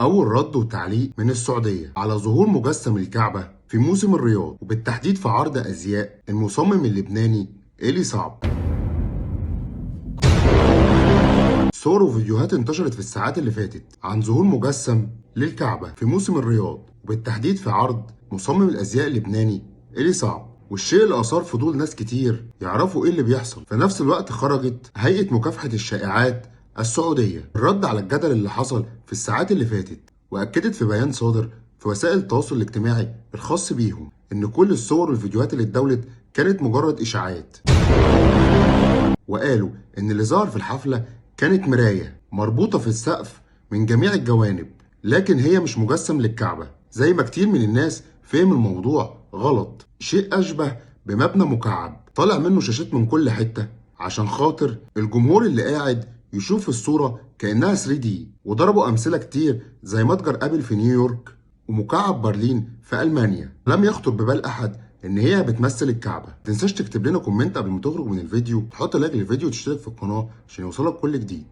أول رد وتعليق من السعودية على ظهور مجسم الكعبة في موسم الرياض، وبالتحديد في عرض أزياء المصمم اللبناني إيلي صعب. صور وفيديوهات انتشرت في الساعات اللي فاتت عن ظهور مجسم للكعبة في موسم الرياض، وبالتحديد في عرض مصمم الأزياء اللبناني إيلي صعب، والشيء اللي أثار فضول ناس كتير يعرفوا إيه اللي بيحصل. في نفس الوقت خرجت هيئة مكافحة الشائعات السعودية الرد على الجدل اللي حصل في الساعات اللي فاتت، وأكدت في بيان صادر في وسائل التواصل الاجتماعي الخاص بيهم إن كل الصور والفيديوهات اللي اتداولت كانت مجرد إشاعات، وقالوا إن اللي ظهر في الحفلة كانت مراية مربوطة في السقف من جميع الجوانب، لكن هي مش مجسم للكعبة زي ما كتير من الناس فهم الموضوع غلط. شيء أشبه بمبنى مكعب طالع منه شاشات من كل حتة عشان خاطر الجمهور اللي قاعد يشوف الصورة كأنها 3D. وضربوا أمثلة كتير زي متجر أبل في نيويورك ومكعب برلين في ألمانيا. لم يخطر ببال أحد إن هي بتمثل الكعبة. متنساش تكتب لنا كومنت قبل ما تخرج من الفيديو، تحط لايك للفيديو وتشترك في القناة عشان يوصلك كل جديد.